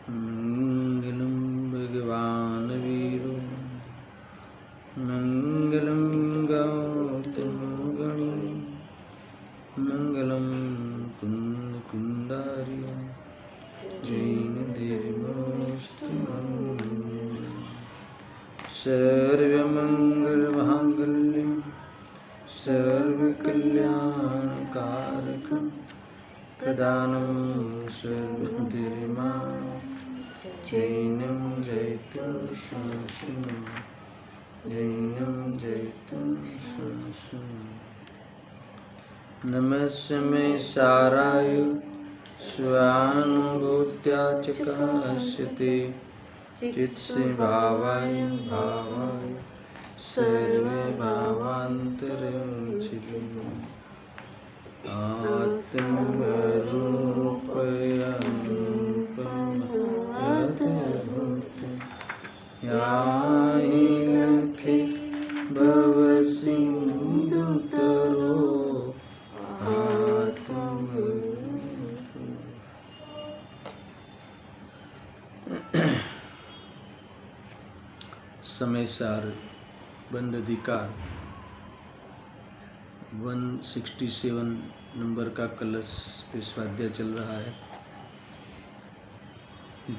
मंगलम भगवान वीरो मंगलम गौतम गणी मंगलम कुंद कुंदार्य जैन देवस्तु सर्वमंगलमांगल्यं सर्वकल्याणकारकं प्रदानं सर्वधर्मां जैनं जयतु शासनं जैनं जयतु शासनं। नमस्मै साराय स्वानुभूत्या च काश्यते चित्स्वभावाय भावाय सर्वे भावान्तरमुचितम् आत्मरूपयनुपमयद्भुतं याहि लखे भवसिन्धुतरो समय सार बंद अधिकार 167 नंबर का कलश पे स्वाध्याय चल रहा है।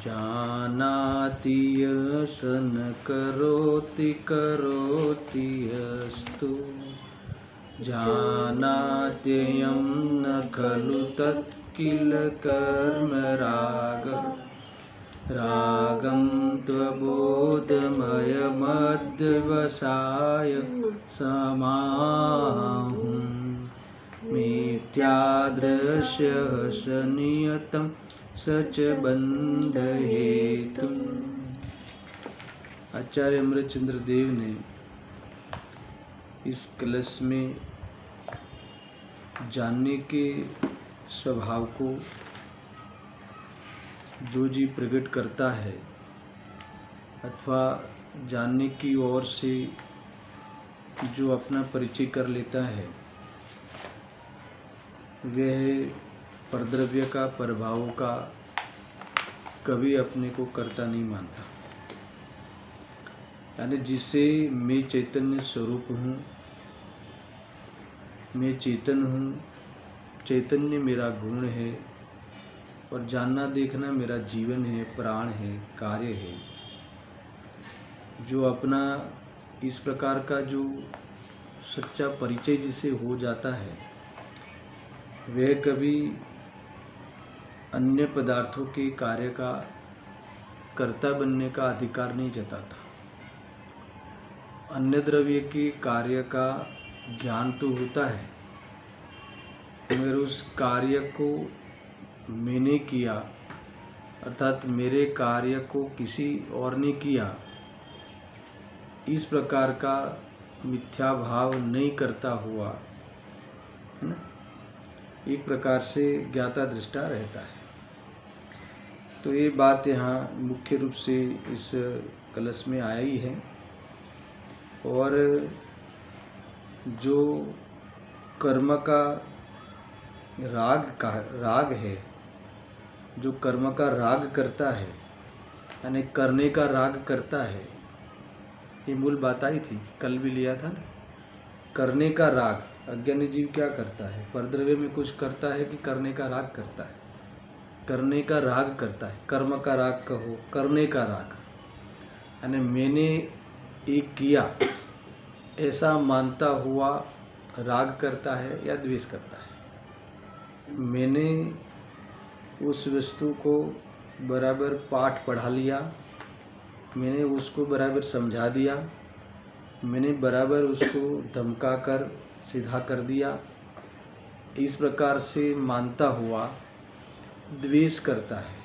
जानाति यसन करोति करोति यस्तु जानात्ययं न खलु तत् किल कर्म राग रागं त्वबोधमयमध्यवसाय समाहुं मिथ्यादृश्यः सनियतं स च बन्धहेतुम्। आचार्य अमृतचंद्र देव ने इस कलश में जानने के स्वभाव को जो जीव प्रकट करता है अथवा जानने की ओर से जो अपना परिचय कर लेता है वह परद्रव्य का प्रभाव का कभी अपने को कर्ता नहीं मानता। यानी जिसे मैं चैतन्य स्वरूप हूँ, मैं चेतन हूँ, चैतन्य मेरा गुण है और जानना देखना मेरा जीवन है, प्राण है, कार्य है। जो अपना इस प्रकार का जो सच्चा परिचय जिसे हो जाता है वह कभी अन्य पदार्थों के कार्य का कर्ता बनने का अधिकार नहीं जताता। अन्य द्रव्य के कार्य का ज्ञान तो होता है मगर उस कार्य को मैंने किया अर्थात मेरे कार्य को किसी और ने किया इस प्रकार का मिथ्या भाव नहीं करता हुआ है ना, एक प्रकार से ज्ञाता दृष्टा रहता है। तो ये बात यहाँ मुख्य रूप से इस कलश में आई है। और जो कर्म का राग है, जो कर्म का राग करता है यानी करने का राग करता है, ये मूल बात आई थी, कल भी लिया था ना। करने का राग, अज्ञानी जीव क्या करता है, परद्रव्य में कुछ करता है कि करने का राग करता है, करने का राग करता है। कर्म का राग कहो, करने का राग यानी मैंने एक किया ऐसा मानता हुआ राग करता है या द्वेष करता है। मैंने उस वस्तु को बराबर पाठ पढ़ा लिया, मैंने उसको बराबर समझा दिया, मैंने बराबर उसको धमका कर सीधा कर दिया, इस प्रकार से मानता हुआ द्वेष करता है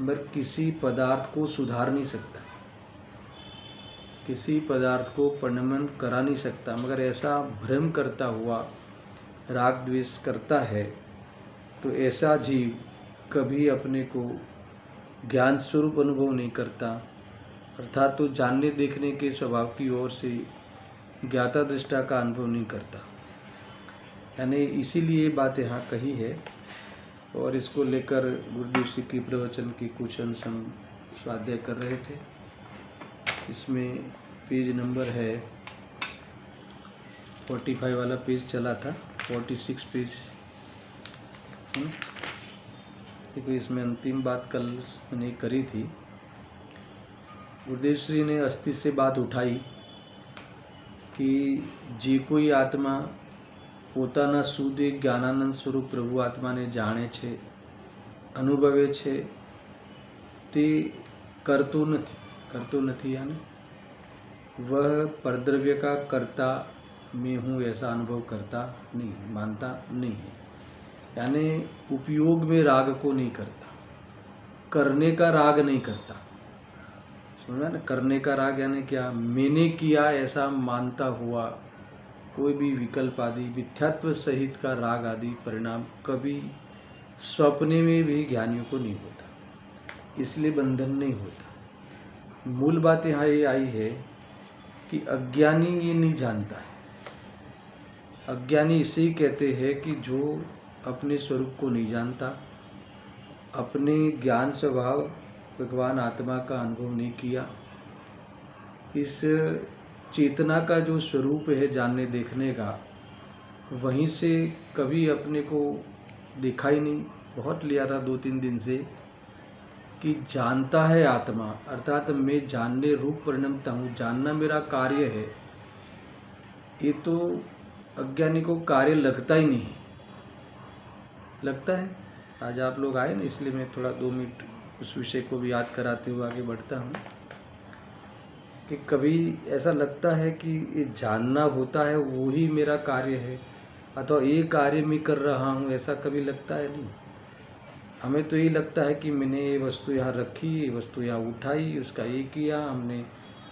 मगर किसी पदार्थ को सुधार नहीं सकता, किसी पदार्थ को परिणमन करा नहीं सकता, मगर ऐसा भ्रम करता हुआ राग द्वेष करता है। तो ऐसा जीव कभी अपने को ज्ञान स्वरूप अनुभव नहीं करता, अर्थात तो जानने देखने के स्वभाव की ओर से ज्ञाता दृष्टा का अनुभव नहीं करता। यानी इसीलिए बात यहाँ कही है और इसको लेकर गुरुदेव सिंह की प्रवचन की कुछ अंश हम स्वाध्याय कर रहे थे। इसमें पेज नंबर है 45 वाला पेज चला था, 46 पेज। देखो इसमें अंतिम बात कल मैंने करी थी। गुरुदेव श्री ने अस्थि से बात उठाई कि जे कोई आत्मा પોતાના શુદ્ધ જ્ઞાનાનંદ સ્વરૂપ પ્રભુ આત્માને જાણે છે, અનુભવે છે, તે કરતો નથી यानी वह परद्रव्य का कर्ता मैं हूँ ऐसा अनुभव करता नहीं, मानता नहीं है। यानी उपयोग में राग को नहीं करता, करने का राग नहीं करता। समझा ना? करने का राग यानी क्या? मैंने किया ऐसा मानता हुआ कोई भी विकल्प आदि मिथ्यात्व सहित का राग आदि परिणाम कभी स्वप्ने में भी ज्ञानियों को नहीं होता, इसलिए बंधन नहीं होता। मूल बात यहाँ ये आई है कि अज्ञानी ये नहीं जानता है। अज्ञानी इसे ही कहते हैं कि जो अपने स्वरूप को नहीं जानता, अपने ज्ञान स्वभाव भगवान आत्मा का अनुभव नहीं किया, इस चेतना का जो स्वरूप है जानने देखने का, वहीं से कभी अपने को देखा ही नहीं। बहुत लिया था 2-3 दिन से कि जानता है आत्मा, अर्थात मैं जानने रूप परिणमता हूँ, जानना मेरा कार्य है। ये तो अज्ञानी को कार्य लगता ही नहीं है। लगता है? आज आप लोग आए ना, इसलिए मैं थोड़ा 2 मिनट उस विषय को भी याद कराते हुए आगे बढ़ता हूँ कि कभी ऐसा लगता है कि ये जानना होता है वो ही मेरा कार्य है, अथवा ये कार्य मैं कर रहा हूँ, ऐसा कभी लगता है नहीं। हमें तो ये लगता है कि मैंने ये वस्तु यहाँ रखी, ये वस्तु यहाँ उठाई, उसका ये किया हमने,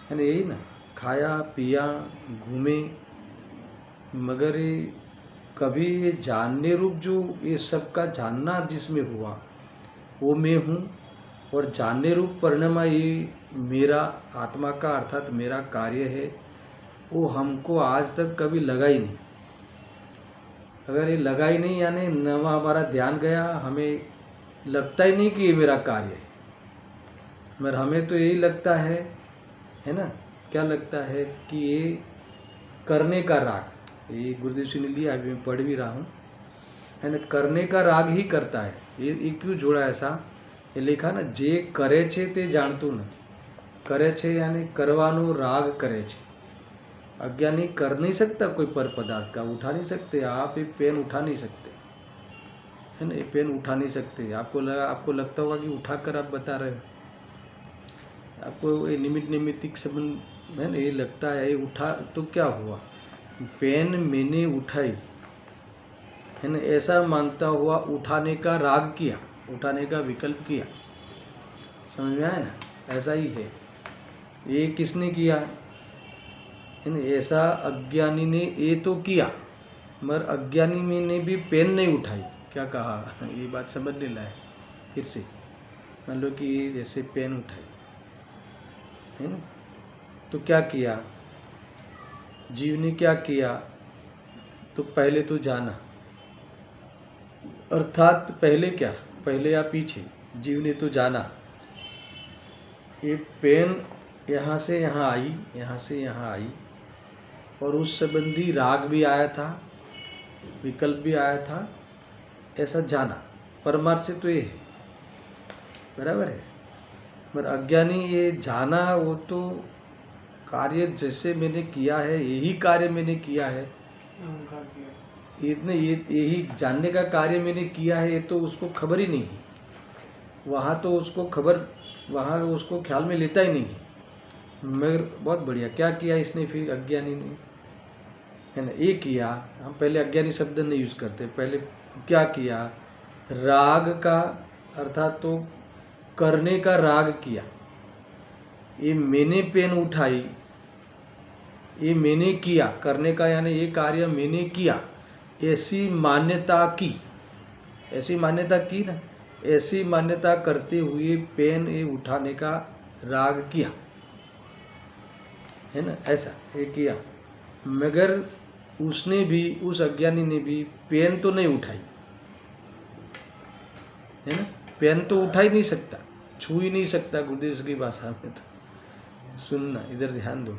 है ना? यही ना, खाया पिया घूमे। मगर ये कभी ये जानने रूप जो ये सब का जानना जिसमें हुआ वो मैं हूँ, और जानने रूप परिणाम ये मेरा आत्मा का अर्थात मेरा कार्य है, वो हमको आज तक कभी लगा ही नहीं। अगर ये लगा ही नहीं यानी न हमारा ध्यान गया, हमें लगता ही नहीं कि ये मेरा कार्य है। मगर हमें तो यही लगता है ना? क्या लगता है कि ये करने का राग, ये गुरुदेव जी ने लिया, अभी मैं पढ़ भी रहा हूँ, है ना? करने का राग ही करता है। ये क्यों जोड़ा ऐसा? ये लिखा ना, जे करे छे ते जानतुं नथी। करे छे यानी करवानो राग करे छे। अज्ञानी कर नहीं सकता कोई पर पदार्थ का, उठा नहीं सकते। आप ये पेन उठा नहीं सकते, है ना? ये पेन उठा नहीं सकते। आपको लगता होगा कि उठाकर आप बता रहे हो, आपको ये निमित्तिक संबंध है ना, ये लगता है ये उठा तो क्या हुआ? पेन मैंने उठाई, है ना, ऐसा मानता हुआ उठाने का राग किया, उठाने का विकल्प किया। समझ में आया ना? ऐसा ही है। ये किसने किया, है ना? ऐसा अज्ञानी ने ये तो किया, मगर अज्ञानी में ने भी पेन नहीं उठाई। क्या कहा? ये बात समझ लेना है फिर से। मान लो कि जैसे पेन उठाई, है ना, तो क्या किया जीव ने? क्या किया? तो पहले तो जाना, अर्थात पहले क्या, पहले या पीछे, जीव ने तो जाना। ये पेन यहाँ से यहाँ आई, यहाँ से यहाँ आई, और उस संबंधी राग भी आया था, विकल्प भी आया था, ऐसा जाना। परमार्थ से तो ये है, बराबर है। पर अज्ञानी ये जाना, वो तो कार्य जैसे मैंने किया है, यही कार्य मैंने किया है, इतने यही जानने का कार्य मैंने किया है, ये तो उसको खबर ही नहीं है। वहाँ तो उसको खबर, वहाँ उसको ख्याल में लेता ही नहीं है। मगर बहुत बढ़िया क्या किया इसने फिर, अज्ञानी ने, है ना? ये किया। हम पहले अज्ञानी शब्द नहीं यूज़ करते, पहले क्या किया? राग का अर्थात तो करने का राग किया। ये मैंने पेन उठाई, ये मैंने किया, करने का यानी ये कार्य मैंने किया, ऐसी मान्यता की, ऐसी मान्यता की ना, ऐसी मान्यता करते हुए पेन ये उठाने का राग किया, है ना? ऐसा ये किया। मगर उसने भी, उस अज्ञानी ने भी पेन तो नहीं उठाई, है ना। पेन तो उठा ही नहीं सकता, छू ही नहीं सकता, गुरुदेव की भाषा में तो सुनना, इधर ध्यान दो,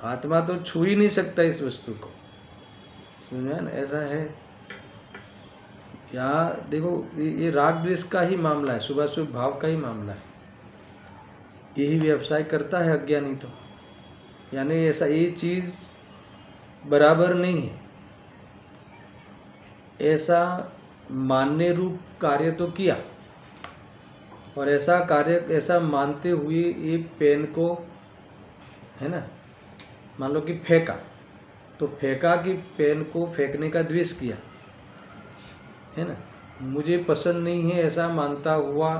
आत्मा तो छू ही नहीं सकता इस वस्तु को, समझा ना। ऐसा है यहाँ देखो, ये राग द्वेष का ही मामला है, शुभाशुभ भाव का ही मामला है। यही व्यवसाय करता है अज्ञानी तो, यानी ऐसा ये चीज बराबर नहीं है, ऐसा मानने रूप कार्य तो किया, और ऐसा कार्य ऐसा मानते हुए ये पेन को, है ना, मान लो कि फेंका, तो फेंका कि पेन को फेंकने का द्वेष किया, है ना, मुझे पसंद नहीं है ऐसा मानता हुआ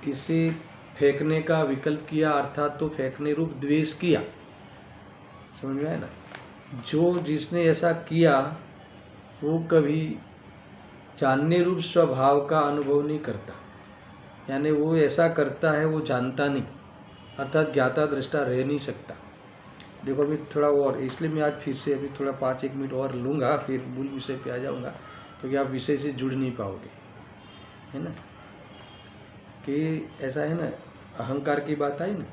इसे फेंकने का विकल्प किया, अर्थात तो फेंकने रूप द्वेष किया, समझ में आया ना। जो जिसने ऐसा किया वो कभी जानने रूप स्वभाव का अनुभव नहीं करता, यानी वो ऐसा करता है वो जानता नहीं, अर्थात ज्ञाता दृष्टा रह नहीं सकता। देखो अभी थोड़ा और, इसलिए मैं आज फिर से अभी थोड़ा 5-1 मिनट और लूँगा, फिर मूल विषय पे आ जाऊँगा, क्योंकि आप विषय से जुड़ नहीं पाओगे, है ना। कि ऐसा है ना, अहंकार की बात आई ना,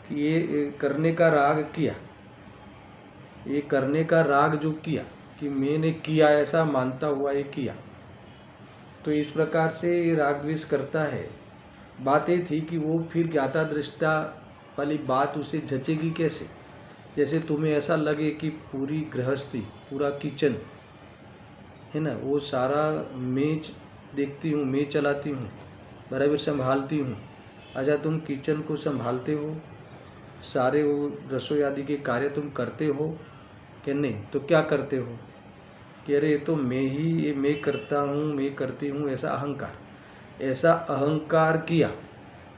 कि ये करने का राग किया, ये करने का राग जो किया कि मैंने किया ऐसा मानता हुआ ये किया, तो इस प्रकार से ये राग द्वेष करता है। बात ये थी कि वो फिर ज्ञाता दृष्टा वाली बात उसे जचेगी कैसे। जैसे तुम्हें ऐसा लगे कि पूरी गृहस्थी, पूरा किचन, है ना, वो सारा मैं देखती हूँ, मैं चलाती हूँ, बराबर संभालती हूँ। अच्छा, तुम किचन को संभालते हो, सारे वो रसोई आदि के कार्य तुम करते हो कि नहीं, तो क्या करते हो कि अरे ये तो मैं ही, ये मैं करता हूँ, मैं करती हूँ, ऐसा अहंकार, ऐसा अहंकार किया,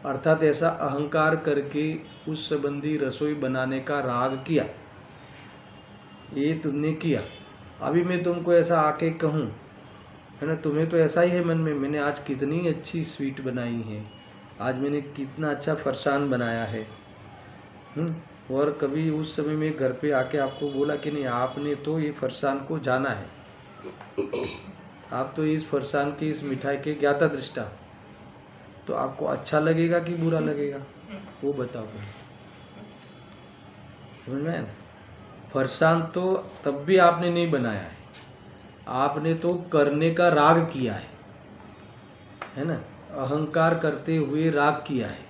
अर्थात ऐसा अहंकार करके उस संबंधी रसोई बनाने का राग किया, ये तुमने किया। अभी मैं तुमको ऐसा आके कहूँ, है ना, तुम्हें तो ऐसा ही है मन में, मैंने आज कितनी अच्छी स्वीट बनाई है, आज मैंने कितना अच्छा फरसान बनाया है, और कभी उस समय में घर पे आके आपको बोला कि नहीं, आपने तो ये फरसान को जाना है, आप तो इस फरसान की, इस मिठाई के ज्ञाता दृष्टा, तो आपको अच्छा लगेगा कि बुरा लगेगा, वो बताओ। समझ में आया ना। फरसान तो तब भी आपने नहीं बनाया है, आपने तो करने का राग किया है ना, अहंकार करते हुए राग किया है,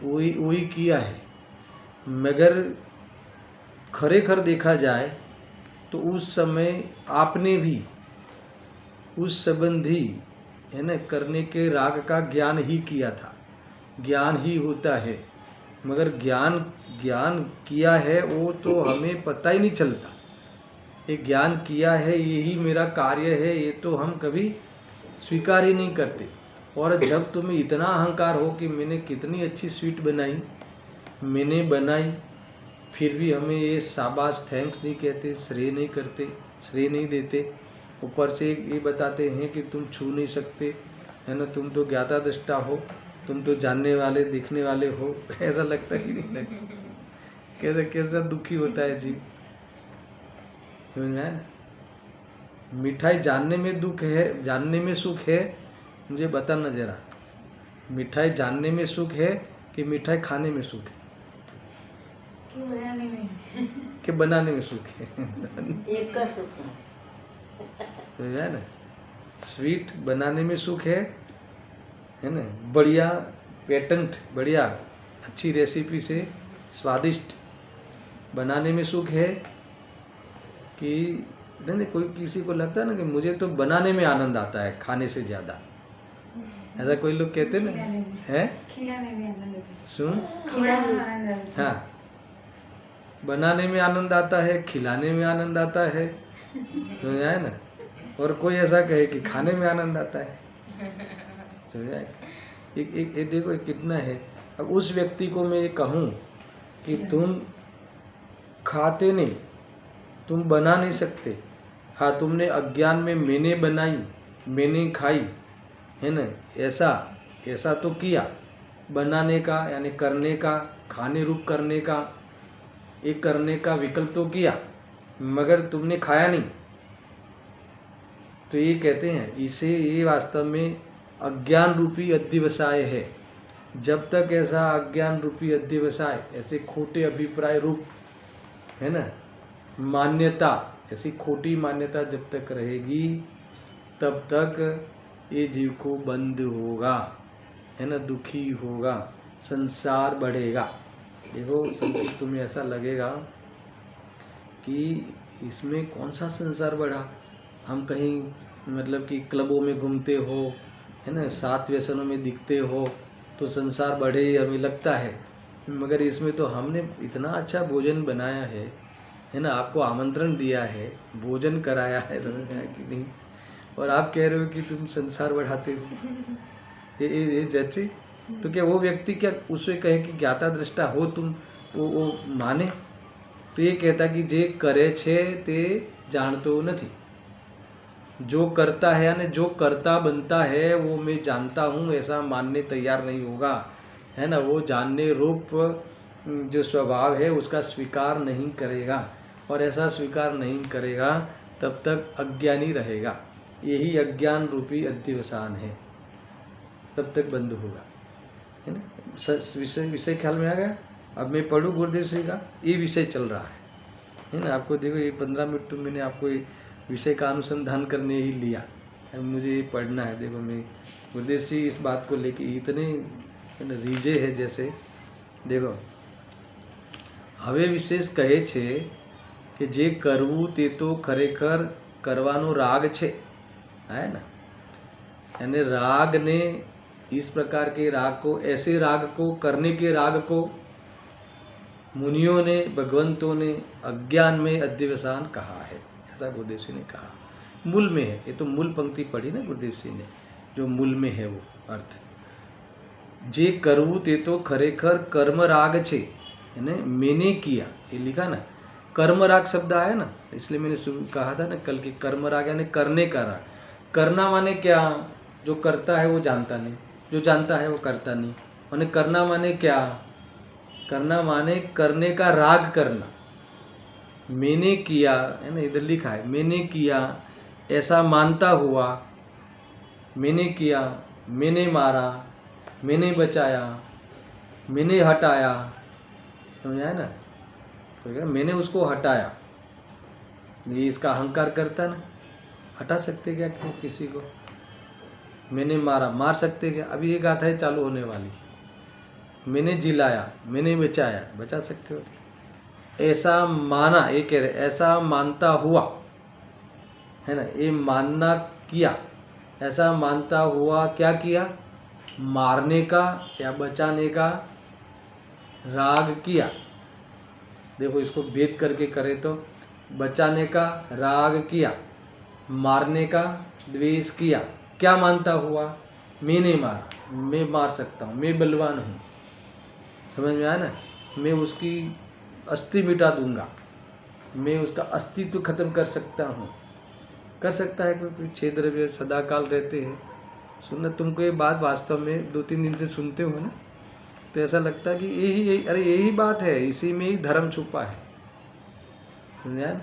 वही किया है। मगर खरेखर देखा जाए तो उस समय आपने भी उस संबंधी, है ना, करने के राग का ज्ञान ही किया था, ज्ञान ही होता है, मगर ज्ञान किया है वो तो हमें पता ही नहीं चलता, ये ज्ञान किया है, यही मेरा कार्य है, ये तो हम कभी स्वीकार ही नहीं करते। और जब तुम्हें इतना अहंकार हो कि मैंने कितनी अच्छी स्वीट बनाई, मैंने बनाई, फिर भी हमें ये शाबाश थैंक्स नहीं कहते, श्रेय नहीं करते, श्रेय नहीं देते, ऊपर से ये बताते हैं कि तुम छू नहीं सकते, है ना, तुम तो ज्ञाता दृष्टा हो, तुम तो जानने वाले दिखने वाले हो। ऐसा लगता कि नहीं लगता, कैसा कैसा दुखी होता है जीव, समझ में आया ना। मिठाई जानने में दुख है, जानने में सुख है, मुझे बताना जरा, मिठाई जानने में सुख है कि मिठाई खाने में सुख है, कि बनाने में सुख है। एक का सुख है ना, स्वीट बनाने में सुख है ना, बढ़िया पेटेंट, बढ़िया अच्छी रेसिपी से स्वादिष्ट बनाने में सुख है, कि नहीं, कोई किसी को लगता है ना कि मुझे तो बनाने में आनंद आता है खाने से ज़्यादा, ऐसा कोई लोग कहते ना, है सुन, हाँ, बनाने में आनंद आता है, खिलाने में आनंद आता है, समझ आए ना। और कोई ऐसा कहे कि खाने में आनंद आता है, समझ आए। एक देखो कितना है। अब उस व्यक्ति को मैं ये कहूँ कि तुम खाते नहीं, तुम बना नहीं सकते, हाँ तुमने अज्ञान में मैंने बनाई, मैंने खाई, है ना, ऐसा तो किया, बनाने का यानी करने का, खाने रूप करने का, एक करने का विकल्प तो किया, मगर तुमने खाया नहीं, तो ये कहते हैं इसे, ये वास्तव में अज्ञान रूपी अध्यवसाय है। जब तक ऐसा अज्ञान रूपी अध्यवसाय, ऐसे खोटे अभिप्राय रूप है ना मान्यता, ऐसी खोटी मान्यता जब तक रहेगी तब तक ये जीव को बंध होगा, है ना, दुखी होगा, संसार बढ़ेगा। देखो संदीप, तुम्हें ऐसा लगेगा कि इसमें कौन सा संसार बढ़ा, हम कहीं मतलब कि क्लबों में घूमते हो, है ना, 7 व्यसनों में दिखते हो तो संसार बढ़े हमें लगता है, मगर इसमें तो हमने इतना अच्छा भोजन बनाया है ना, आपको आमंत्रण दिया है, भोजन कराया है, समझ में आया कि नहीं, और आप कह रहे हो कि तुम संसार बढ़ाते हो। ये जैसे तो क्या वो व्यक्ति क्या उससे कहे कि ज्ञाता दृष्टा हो तुम, वो माने? तो ये कहता कि जे करे छे ते जानतो नहीं, जो करता है यानी जो करता बनता है वो मैं जानता हूँ ऐसा मानने तैयार नहीं होगा, है ना, वो जानने रूप जो स्वभाव है उसका स्वीकार नहीं करेगा, और ऐसा स्वीकार नहीं करेगा तब तक अज्ञानी रहेगा। यही अज्ञान रूपी अध्यवसान है, तब तक बंद होगा, है ना। विषय ख्याल में आ गया। अब मैं पढ़ूँ गुरुदेव श्री का, ये विषय चल रहा है ना। आपको देखो ये 15 मिनट तो मैंने आपको विषय का अनुसंधान करने ही लिया, अब मुझे ये पढ़ना है। देखो मैं गुरुदेव श्री इस बात को लेके इतने રીજે है जैसे, देखो હવે વિશેષ કહે છે કે જે કરવું તે તો ખરેખર કરવાનો રાગ છે, है ना, यानी राग ने इस प्रकार के राग को, ऐसे राग को, करने के राग को मुनियों ने, भगवंतों ने अज्ञान में अध्यवसान कहा है, ऐसा गुरुदेव सिंह ने कहा। मूल में है, ये तो मूल पंक्ति पढ़ी ना गुरुदेव सिंह ने, जो मूल में है वो अर्थ, जे करवू ते तो खरेखर कर्म राग छे, यानी मैंने किया, ये लिखा ना, कर्म राग शब्द आया ना, इसलिए मैंने कहा था ना कल की कर्म राग यानी करने का राग। करना माने क्या, जो करता है वो जानता नहीं, जो जानता है वो करता नहीं, माने करना माने क्या, करना माने करने का राग करना। मैंने किया है ना, इधर लिखा है मैंने किया, ऐसा मानता हुआ, मैंने किया, मैंने मारा, मैंने बचाया, मैंने हटाया, समझा है ना, तो मैंने उसको हटाया, ये इसका अहंकार करता ना, हटा सकते क्या किसी को, मैंने मारा, मार सकते क्या, अभी ये गाथा है चालू होने वाली, मैंने जिलाया, मैंने बचाया, बचा सकते हो, ऐसा माना, ये कह रहे ऐसा मानता हुआ, है ना, ये मानना किया, ऐसा मानता हुआ क्या किया, मारने का या बचाने का राग किया। देखो इसको भेद करके करें तो बचाने का राग किया, मारने का द्वेष किया, क्या मानता हुआ, मैंने मारा, मैं मार सकता हूँ, मैं बलवान हूँ, समझ में आया ना, मैं उसकी अस्थि मिटा दूंगा, मैं उसका अस्तित्व खत्म कर सकता हूँ। कर सकता है कोई 6 द्रव्य सदाकाल रहते हैं। सुनना, तुमको ये बात वास्तव में 2-3 दिन से सुनते हो ना, तो ऐसा लगता है कि यही अरे यही बात है, इसी में ही धर्म छुपा है, समझा ना।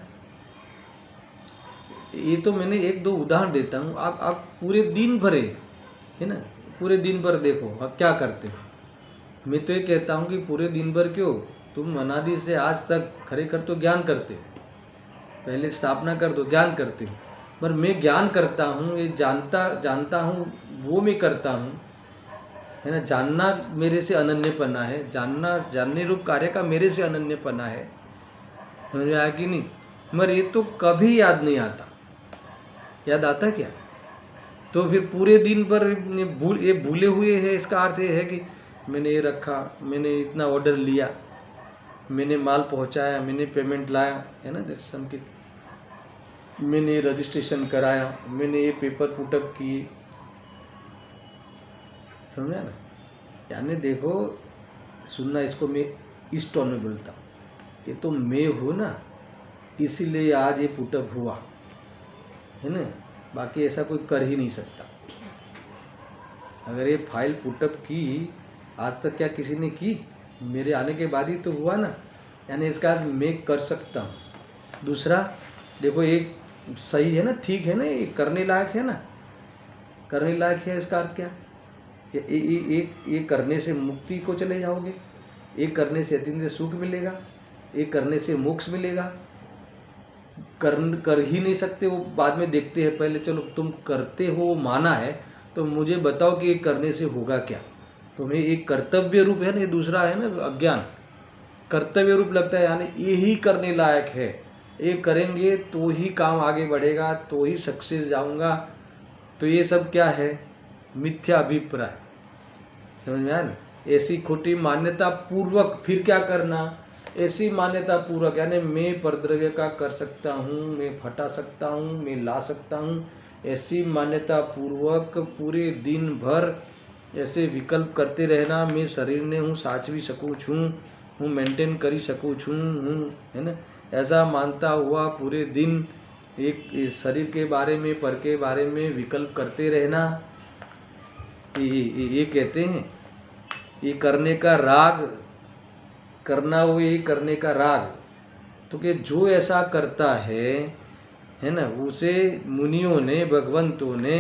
ये तो मैंने 1-2 उदाहरण देता हूँ, आप पूरे दिन भर है ना, पूरे दिन भर देखो आप क्या करते हो। मैं तो ये कहता हूँ कि पूरे दिन भर क्यों, तुम अनादि से आज तक खरेखर तो ज्ञान करते हो, पहले स्थापना कर दो, ज्ञान करते हो, पर मैं ज्ञान करता हूँ, ये जानता हूँ, वो मैं करता हूँ, है ना, जानना मेरे से अनन्यपना है, जानने रूप कार्य का मेरे से अनन्यपना है, समझ में आया कि नहीं। मगर ये तो कभी याद नहीं आता, याद आता क्या, तो फिर पूरे दिन पर ये भूले हुए है, इसका अर्थ ये है कि मैंने ये रखा, मैंने इतना ऑर्डर लिया, मैंने माल पहुंचाया, मैंने पेमेंट लाया, है ना, दर्शन की, मैंने रजिस्ट्रेशन कराया, मैंने ये पेपर पुटअप किए, समझा ना। यानी देखो सुनना, इसको मैं इस टोन में बोलता हूँ, ये तो मैं हूँ ना, इसीलिए आज ये पुटअप हुआ, है ना, बाकी ऐसा कोई कर ही नहीं सकता। अगर ये फाइल पुटअप की आज तक क्या किसी ने की, मेरे आने के बाद ही तो हुआ ना, यानी इसका मैं कर सकता हूँ। दूसरा देखो, एक सही है ना, ठीक है ना, ये करने लायक है ना, करने लायक है। इसका अर्थ क्या? ये करने से मुक्ति को चले जाओगे, एक करने से अतीन्द्रिय सुख मिलेगा, एक करने से मोक्ष मिलेगा। कर ही नहीं सकते वो बाद में देखते हैं, पहले चलो तुम करते हो वो माना है, तो मुझे बताओ कि ये करने से होगा क्या। तुम्हें एक कर्तव्य रूप है ना, ये दूसरा है ना अज्ञान, कर्तव्य रूप लगता है, यानी यही करने लायक है, ये करेंगे तो ही काम आगे बढ़ेगा, तो ही सक्सेस जाऊंगा। तो ये सब क्या है? मिथ्या अभिप्राय। समझ में आया ना? ऐसी खोटी मान्यता पूर्वक फिर क्या करना? ऐसी मान्यता पूर्वक, यानी मैं परद्रव्य का कर सकता हूँ, मैं फटा सकता हूँ, मैं ला सकता हूँ, ऐसी मान्यता पूर्वक पूरे दिन भर ऐसे विकल्प करते रहना। मैं शरीर ने हूँ, साचवी सकूँ हूँ, मेंटेन करी सकूँ हूँ, है ना, ऐसा मानता हुआ पूरे दिन एक इस शरीर के बारे में, पर के बारे में विकल्प करते रहना। ये कहते हैं, ये करने का राग, करना हो ये करने का राग। तो कि जो ऐसा करता है ना, उसे मुनियों ने, भगवंतों ने,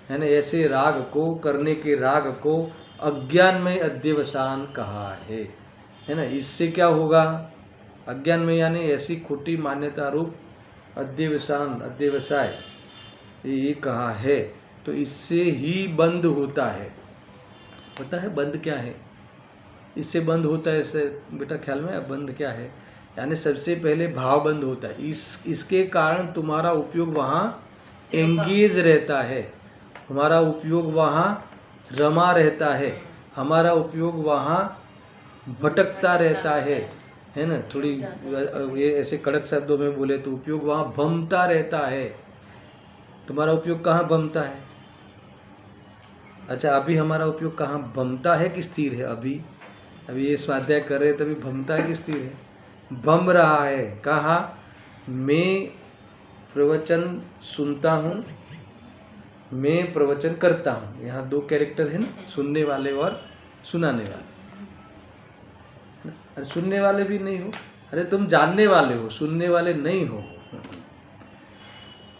है ना, ऐसे राग को, करने के राग को अज्ञान में अध्यवसान कहा है ना। इससे क्या होगा? अज्ञान में यानी ऐसी खोटी मान्यता रूप अध्यवसान, अध्यवसाय ये कहा है। तो इससे ही बंद होता है। पता है बंद क्या है? इससे बंद होता है, इससे बेटा ख्याल में बंद क्या है? यानी सबसे पहले भाव बंद होता है। इसके कारण तुम्हारा उपयोग वहाँ एंगेज रहता है, हमारा उपयोग वहाँ रमा रहता है, हमारा उपयोग वहाँ भटकता रहता है ना। थोड़ी ये ऐसे कड़क शब्दों में बोले तो उपयोग वहाँ भमता रहता है। तुम्हारा उपयोग कहाँ भमता है? अच्छा, अभी हमारा उपयोग कहाँ भमता है कि स्थिर है? अभी ये स्वाध्याय कर रहे तभी भमता है कि स्थिर है? बम रहा है। कहाँ? मैं प्रवचन सुनता हूँ, मैं प्रवचन करता हूँ। यहाँ दो कैरेक्टर है ना, सुनने वाले और सुनाने वाले। अरे सुनने वाले भी नहीं हो, अरे तुम जानने वाले हो, सुनने वाले नहीं हो,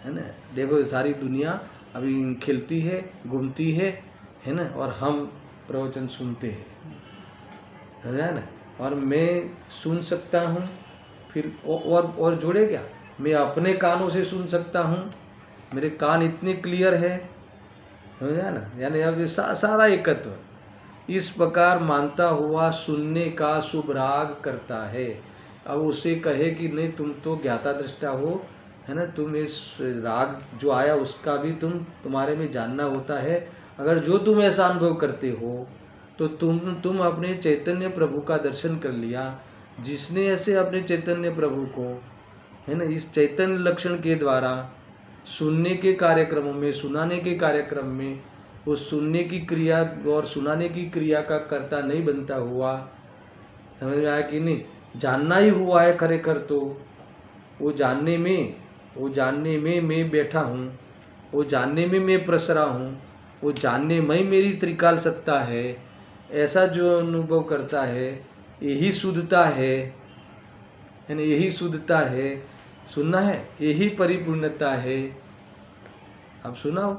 है ना। देखो सारी दुनिया अभी खेलती है, घूमती है ना, और हम प्रवचन सुनते हैं, है ना। और मैं सुन सकता हूँ, फिर और जोड़े क्या, मैं अपने कानों से सुन सकता हूँ, मेरे कान इतने क्लियर है ना। यानी अब सारा एकत्व इस प्रकार मानता हुआ सुनने का शुभ राग करता है। अब उसे कहे कि नहीं तुम तो ज्ञाता दृष्टा हो, है ना, तुम इस राग जो आया उसका भी तुम्हारे में जानना होता है। अगर जो तुम ऐसा अनुभव करते हो तो तुम अपने चैतन्य प्रभु का दर्शन कर लिया। जिसने ऐसे अपने चैतन्य प्रभु को, है ना, इस चैतन्य लक्षण के द्वारा सुनने के कार्यक्रमों में, सुनाने के कार्यक्रम में, वो सुनने की क्रिया और सुनाने की क्रिया का कर्ता नहीं बनता हुआ, समझ में आया कि नहीं? जानना ही हुआ है खरेखर। तो वो जानने में मैं बैठा हूँ, वो जानने में मैं प्रसरा हूँ, वो जानने में मेरी त्रिकाल सत्ता है, ऐसा जो अनुभव करता है, यही शुद्धता है ना, यही शुद्धता है। सुनना है, यही परिपूर्णता है। अब सुनाओ,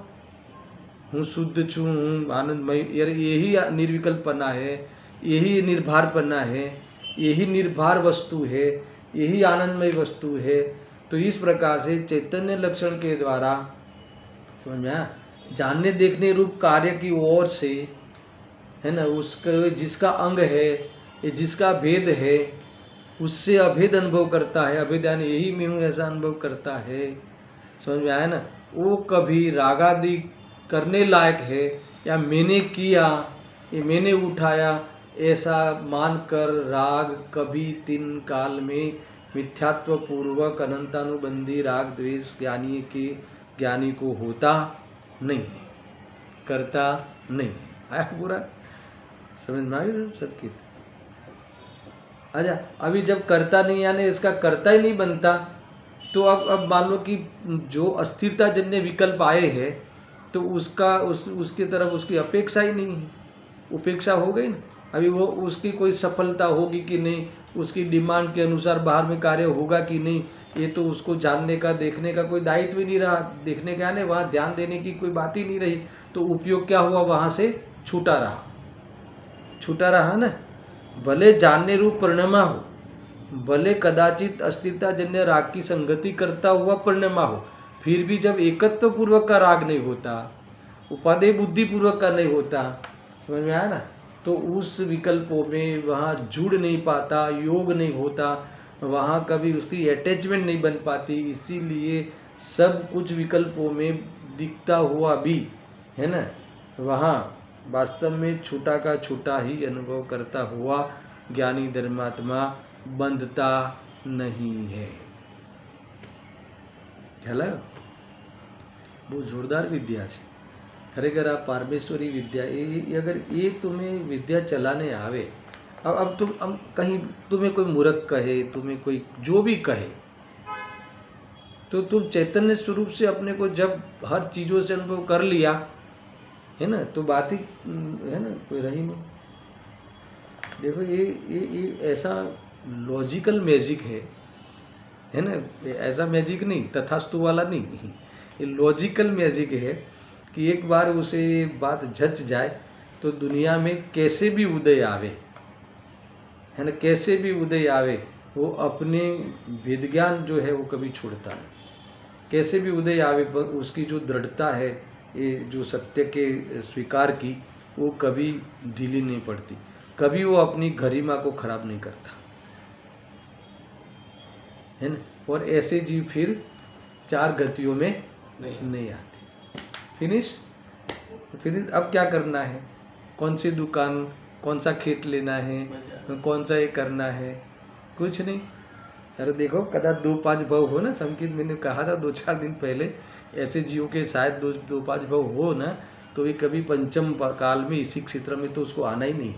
हूँ शुद्ध छू, हूँ आनंदमय, यही निर्विकल्पना है, यही निर्भारपना है, यही निर्भार वस्तु है, यही आनंदमय वस्तु है। तो इस प्रकार से चैतन्य लक्षण के द्वारा, समझ में आया, जानने देखने रूप कार्य की ओर से, है ना, उसका जिसका अंग है, ये जिसका भेद है, उससे अभेद अनुभव करता है। अभेद यानी यही मैं हूँ ऐसा अनुभव करता है। समझ में आया ना? वो कभी रागादि करने लायक है या मैंने किया, ये मैंने उठाया, ऐसा मानकर राग कभी तीन काल में मिथ्यात्व पूर्वक अनंतानुबंधी राग द्वेष ज्ञानी को होता नहीं, करता नहीं। आया पूरा समझ में आई सबकी? अच्छा, अभी जब करता नहीं यानी इसका करता ही नहीं बनता, तो अब मान लो कि जो अस्थिरता जन्य विकल्प आए हैं तो उसकी तरफ उसकी अपेक्षा ही नहीं है, उपेक्षा हो गई ना। अभी वो उसकी कोई सफलता होगी कि नहीं, उसकी डिमांड के अनुसार बाहर में कार्य होगा कि नहीं, ये तो उसको जानने का देखने का कोई दायित्व ही नहीं रहा। देखने का नहीं, वहाँ ध्यान देने की कोई बात ही नहीं रही, तो उपयोग क्या हुआ, वहाँ से छूटा रहा ना। भले जानने रूप परिणमा हो, भले कदाचित अस्थिरता जन्य राग की संगति करता हुआ परिणमा हो, फिर भी जब एकत्व पूर्वक का राग नहीं होता, उपादेय बुद्धि पूर्वक का नहीं होता, समझ में आया ना, तो उस विकल्पों में वहाँ जुड़ नहीं पाता, योग नहीं होता, वहाँ कभी उसकी अटैचमेंट नहीं बन पाती। इसीलिए सब कुछ विकल्पों में दिखता हुआ भी, है ना, वहाँ वास्तव में छूटा का छूटा ही अनुभव करता हुआ ज्ञानी धर्मात्मा बंधता नहीं है। ખ્યાલ આવ્યો? બહુ જોરદાર વિદ્યા છે ખરેખર આ પારમેશ્વરી વિદ્યા। ये अगर ये तुम्हें विद्या चलाने आवे, अब तुम अब कहीं तुम्हें कोई मूर्ख कहे, तुम्हें कोई जो भी कहे, तो तुम चैतन्य स्वरूप से अपने को जब हर चीज़ों से अनुभव कर लिया है ना, तो बात ही है ना, कोई रही नहीं। देखो ये ऐसा लॉजिकल मैजिक है ना, ऐसा मैजिक नहीं, तथास्तु वाला नहीं, ये लॉजिकल मैजिक है कि एक बार उसे बात झच जाए तो दुनिया में कैसे भी उदय आवे, है ना, कैसे भी उदय आवे, वो अपने विज्ञान जो है वो कभी छोड़ता नहीं। कैसे भी उदय आवे, उसकी जो दृढ़ता है, ये जो सत्य के स्वीकार की, वो कभी ढीली नहीं पड़ती, कभी वो अपनी गरिमा को खराब नहीं करता, है ना। और ऐसे जीव फिर चार गतियों में नहीं आते। फिनिश। अब क्या करना है, कौन सी दुकान, कौन सा खेत लेना है, कौन सा ये करना है, कुछ नहीं। अरे देखो कदा 2-5 भव हो ना, संकेत मैंने कहा था 2-4 दिन पहले, ऐसे जीवों के शायद 2-5 भव हो ना, तो ये कभी पंचम काल में इसी क्षेत्र में तो उसको आना ही नहीं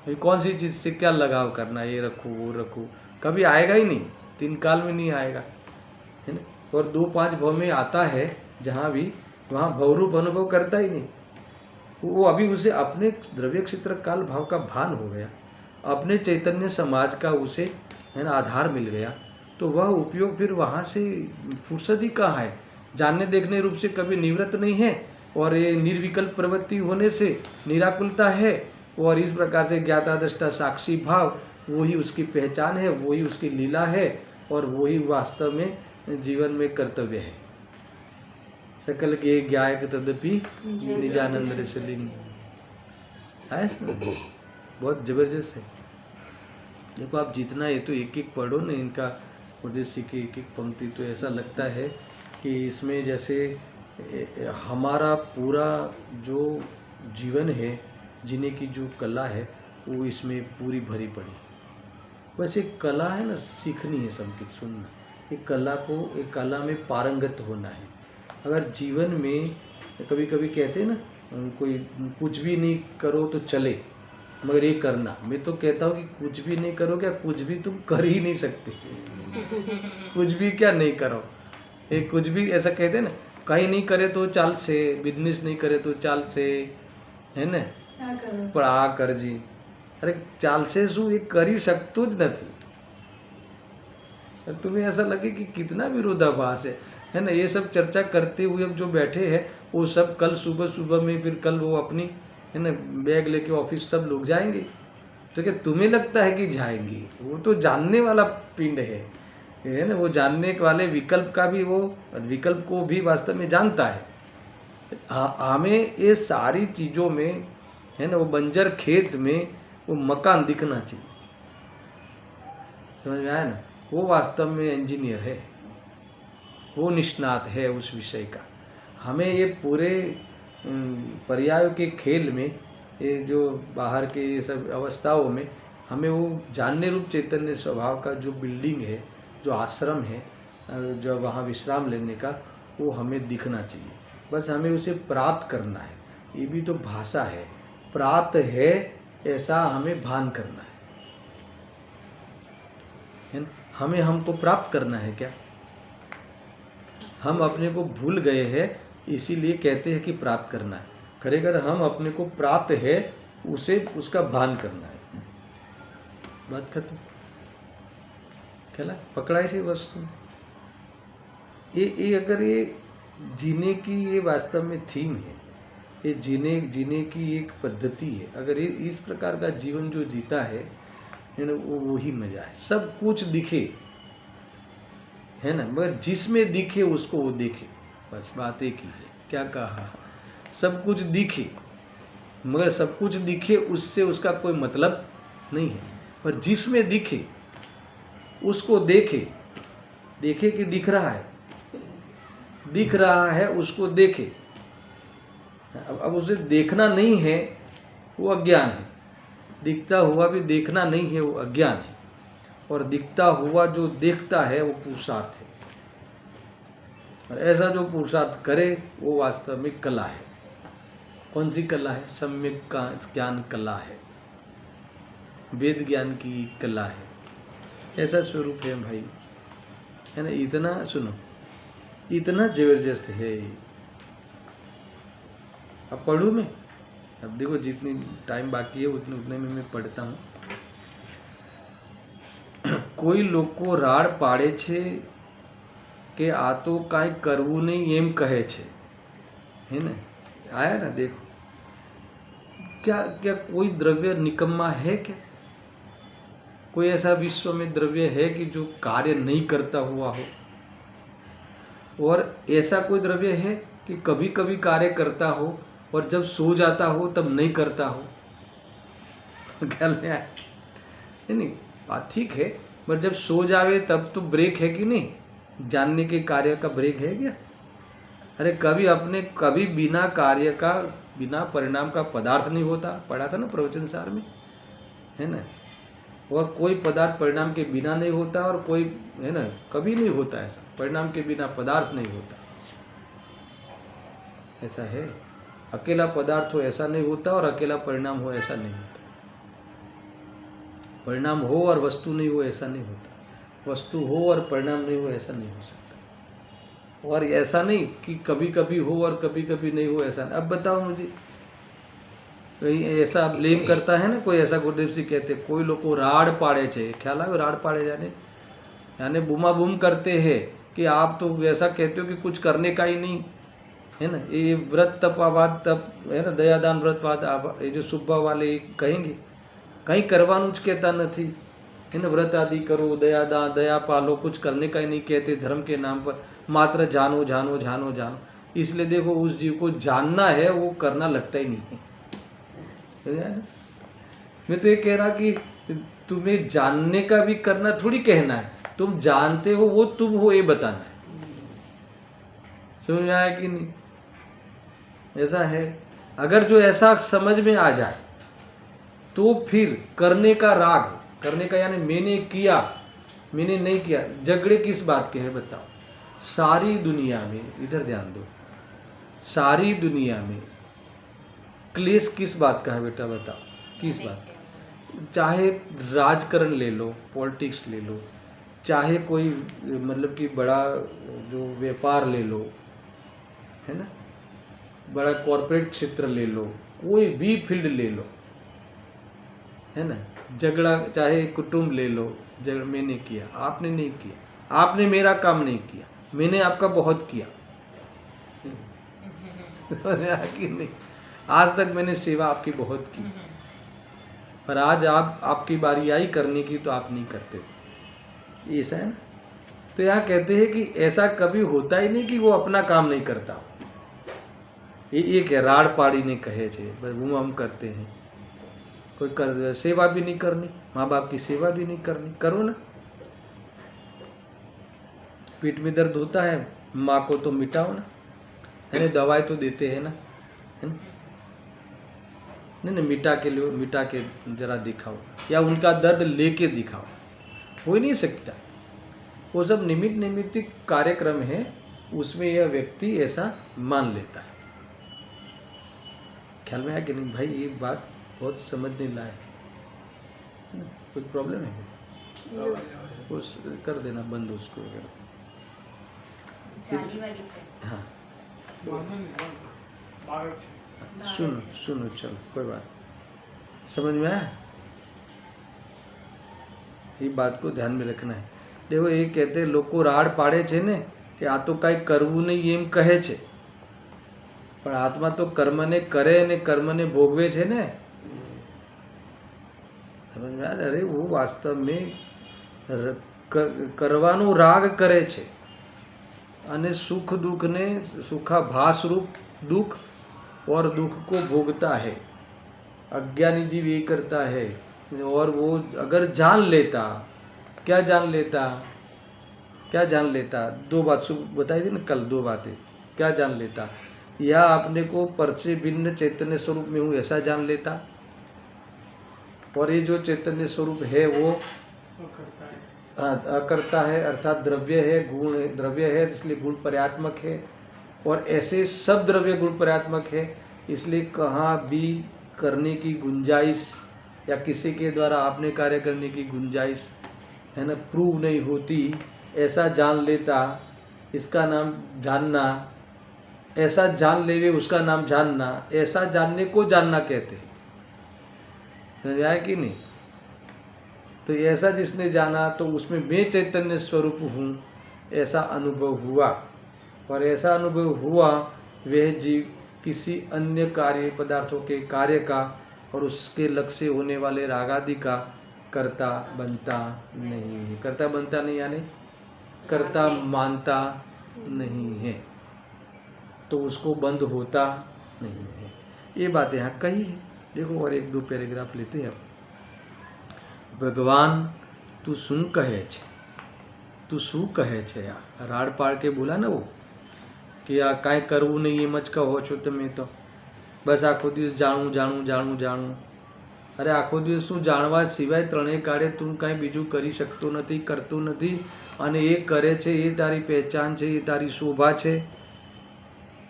है। कौन सी चीज़ से क्या लगाव करना, ये रखो वो रखो, कभी आएगा ही नहीं, 3 काल में नहीं आएगा, है ना। और 2-5 भव में आता है जहाँ भी, वहाँ भवरूप अनुभव करता ही नहीं। वो अभी उसे अपने द्रव्य क्षेत्र काल भाव का भान हो गया, अपने चैतन्य समाज का उसे, है ना, आधार मिल गया, तो वह उपयोग फिर वहाँ से फुर्सत ही कहाँ है। जानने देखने रूप से कभी निवृत्त नहीं है, और ये निर्विकल्प प्रवृत्ति होने से निराकुलता है, और इस प्रकार से ज्ञाता दृष्टा साक्षी भाव वही उसकी पहचान है, वही उसकी लीला है, और वही वास्तव में जीवन में कर्तव्य है। सकल के ज्ञायक तदपि निजानंद रसलिंग है, बहुत जबरदस्त है। देखो आप जितना ये तो एक एक पढ़ो ना, इनका उद्देश्य की एक एक पंक्ति, तो ऐसा लगता है कि इसमें जैसे हमारा पूरा जो जीवन है, जीने की जो कला है, वो इसमें पूरी भरी पड़ी। बस एक कला है ना, सीखनी है, संकेत सुनना, एक कला को, एक कला में पारंगत होना है। अगर जीवन में कभी कभी कहते हैं ना, कोई कुछ भी नहीं करो तो चले, मगर ये करना, मैं तो कहता हूँ कि कुछ भी नहीं करो क्या, कुछ भी तुम कर ही नहीं सकते। कुछ भी क्या नहीं करो, एक कुछ भी ऐसा कहते हैं ना, कहीं नहीं करे तो चाल से, बिजनेस नहीं करे तो चाल से, है ने, પણ આ કરજી, अरे चाल से शू ये करी सकतो ज नहीं। तुम्हें ऐसा लगे कि कितना विरोधाभास है ना। ये सब चर्चा करते हुए अब जो बैठे हैं, वो सब कल सुबह में, फिर कल वो अपनी, है ना, बैग लेके ऑफिस सब लोग जाएंगे, तो क्या तुम्हें लगता है कि जाएंगे? वो तो जानने वाला पिंड है ना, वो जानने वाले विकल्प का भी, वो विकल्प को भी वास्तव में जानता है। हमें ये सारी चीज़ों में, है ना, वो बंजर खेत में वो मकान दिखना चाहिए, समझ में आया ना। वो वास्तव में इंजीनियर है, वो निष्णात है उस विषय का। हमें ये पूरे पर्यायों के खेल में, ये जो बाहर के ये सब अवस्थाओं में, हमें वो जानने रूप चैतन्य स्वभाव का जो बिल्डिंग है, जो आश्रम है, जो वहाँ विश्राम लेने का, वो हमें दिखना चाहिए। बस हमें उसे प्राप्त करना है। ये भी तो भाषा है, प्राप्त है ऐसा हमें भान करना है ना। हमें हमको प्राप्त करना है क्या? हम अपने को भूल गए हैं, इसीलिए कहते हैं कि प्राप्त करना है। खरेखर हम अपने को प्राप्त है, उसे उसका भान करना है। बात खत्म। खेला पकड़ा इसी वस्तु ने। ये अगर ये जीने की ये वास्तव में थीम है, ये जीने की एक पद्धति है। अगर ये इस प्रकार का जीवन जो जीता है ना, वो ही मजा है। सब कुछ दिखे, है ना, मगर जिसमें दिखे उसको वो देखे, बस बात एक ही है। क्या कहा? सब कुछ दिखे, मगर सब कुछ दिखे उससे उसका कोई मतलब नहीं है। पर जिसमें दिखे उसको देखे, देखे कि दिख रहा है, दिख रहा है उसको देखे। अब उसे देखना नहीं है वो अज्ञान है, दिखता हुआ भी देखना नहीं है वो अज्ञान है, और दिखता हुआ जो देखता है वो पुरुषार्थ है। और ऐसा जो पुरुषार्थ करे वो वास्तव में कला है। कौन सी कला है? सम्यक का ज्ञान कला है, वेद ज्ञान की कला है। ऐसा स्वरूप है भाई, है ना। इतना सुनो, इतना जबरदस्त है। अब पढ़ूँ मैं? अब देखो जितनी टाइम बाकी है उतने में मैं पढ़ता हूँ। કોઈ લોકો રાડ પાડે છે કે આ તો કાંઈ કરવું નહીં એમ કહે છે, है ना। आया ना, देखो क्या क्या कोई द्रव्य निकम्मा है क्या? कोई ऐसा विश्व में द्रव्य है कि जो कार्य नहीं करता हुआ हो? और ऐसा कोई द्रव्य है कि कभी कभी कार्य करता हो और जब सो जाता हो तब नहीं करता हो? ख्याल में आया? नहीं, बात ठीक है, पर जब सो जावे तब तो ब्रेक है कि नहीं? जानने के कार्य का ब्रेक है क्या? अरे कभी बिना कार्य का, बिना परिणाम का पदार्थ नहीं होता। पढ़ा था ना प्रवचन सार में, है ना। और कोई पदार्थ परिणाम के बिना नहीं होता, और कोई, है ना, कभी नहीं होता ऐसा। परिणाम के बिना पदार्थ नहीं होता, ऐसा है। अकेला पदार्थ हो ऐसा नहीं होता, और अकेला परिणाम हो ऐसा नहीं होता। परिणाम हो और वस्तु नहीं हो ऐसा नहीं होता। वस्तु हो और परिणाम नहीं हो ऐसा नहीं हो सकता। और ऐसा नहीं कि कभी कभी हो और कभी कभी नहीं हो, ऐसा नहीं। अब बताओ मुझे, कहीं ऐसा ब्लेम करता है ना कोई, ऐसा गुरुदेव सिंह कहते कोई लोग को राड़ पाड़े छे, ख्याल आवे राड़ पाड़े जाने, यानी बूमा बूम करते हैं कि आप तो ऐसा कहते हो कि कुछ करने का ही नहीं, है ना। ये व्रत तपावाद तप, है ना, दयादान व्रतवाद, ये जो सुब्बा वाले कहेंगे, कहीं करवानुं ज कहता नहीं, है ना। व्रत आदि करो, दयादान, दया पालो, कुछ करने का ही नहीं कहते धर्म के नाम पर, मात्र जानो जानो जानो जानो। इसलिए देखो उस जीव को जानना है वो करना लगता ही नहीं है। मैं तो ये कह रहा कि तुम्हें जानने का भी करना थोड़ी कहना है, तुम जानते हो वो तुम हो ये बताना है। समझ में आया कि नहीं? ऐसा है। अगर जो ऐसा समझ में आ जाए तो फिर करने का राग, करने का यानी मैंने किया मैंने नहीं किया, झगड़े किस बात के हैं बताओ? सारी दुनिया में, इधर ध्यान दो, सारी दुनिया में क्लेश किस बात का है बेटा बताओ? किस बात? चाहे राजकारण ले लो, पॉलिटिक्स ले लो, चाहे कोई मतलब कि बड़ा जो व्यापार ले लो, है ना, बड़ा कॉरपोरेट क्षेत्र ले लो, कोई भी फील्ड ले लो, है ना। झगड़ा चाहे कुटुंब ले लो, झगड़ा मैंने किया, आपने नहीं किया, आपने मेरा काम नहीं किया, मैंने आपका बहुत किया। कि नहीं, आज तक मैंने सेवा आपकी बहुत की, पर आज आपकी बारी आई करने की तो आप नहीं करते। ऐसा है ना। तो यहाँ कहते हैं कि ऐसा कभी होता ही नहीं कि वो अपना काम नहीं करता। ये क्या राड़ पाड़ी ने कहे छे, बस वो हम करते हैं। कोई कर सेवा भी नहीं करनी, माँ बाप की सेवा भी नहीं करनी, करो ना। पेट में दर्द होता है, माँ को तो मिटाओ ना, है ना। दवाई तो देते हैं ना, है ना। नहीं, मिटा के जरा दिखाओ, या उनका दर्द लेके दिखाओ। हो ही नहीं सकता। वो सब निमित्तिक कार्यक्रम है, उसमें यह व्यक्ति ऐसा मान लेता है। ख्याल में आया कि नहीं भाई? ये बात बहुत समझने लायक है। कोई प्रॉब्लम है? उस कर देना बंद उसको। हाँ सुनो चलो, कोई बात समझ में आया? ये बात को ध्यान में रखना है। देखो ये कहते લોકો રાડ પાડે છે ને કે આ તો કાંઈ કરવું નહીં એમ કહે છે, પણ આત્મા તો કર્મને કરે અને કર્મને ભોગવે છે ને. સમજ में अरे वो वास्तव में કરવાનો રાગ કરે છે અને સુખ दुख ने सुखाभास रूप दुख और दुख को भोगता है. अज्ञानी जीव ये करता है और वो अगर जान लेता, क्या जान लेता, क्या जान लेता, दो बात बताई थी ना कल, दो बातें. क्या जान लेता, या अपने को पर से भिन्न चैतन्य स्वरूप में हूँ ऐसा जान लेता, और ये जो चैतन्य स्वरूप है वो अकर्ता है अर्थात द्रव्य है, गुण द्रव्य है इसलिए गुण पर्यात्मक है, और ऐसे सब द्रव्य गुण पर्यात्मक है इसलिए कहाँ भी करने की गुंजाइश या किसी के द्वारा आपने कार्य करने की गुंजाइश है ना प्रूव नहीं होती, ऐसा जान लेता. इसका नाम जानना, ऐसा जान लेवे उसका नाम जानना. ऐसा जानने को जानना कहते हैं, समझ आया कि नहीं. तो ऐसा जिसने जाना तो उसमें मैं चैतन्य स्वरूप हूँ ऐसा अनुभव हुआ, और ऐसा अनुभव हुआ वह जीव किसी अन्य कार्य पदार्थों के कार्य का और उसके लक्ष्य होने वाले रागादि का कर्ता बनता नहीं. कर्ता बनता नहीं यानी कर्ता मानता नहीं है, तो उसको बंद होता नहीं है. ये बात यहाँ कही है. देखो और एक दो पैराग्राफ लेते हैं. ભગવાન તું શું કહે છે, તું શું કહે છે. આ રાડ પાડ કે બોલા ને वो કે આ કાંઈ કરવું નહીં એમ જ કહો છો તમે, તો બસ આખો દિવસ જાણું જાણું જાણું જાણું. અરે આખો દિવસ શું જાણવા સિવાય ત્રણેય કાળે તું કાંઈ બીજું કરી શકતો નથી, કરતો નથી, અને એ કરે છે એ તારી પહેચાન છે, એ તારી શોભા છે,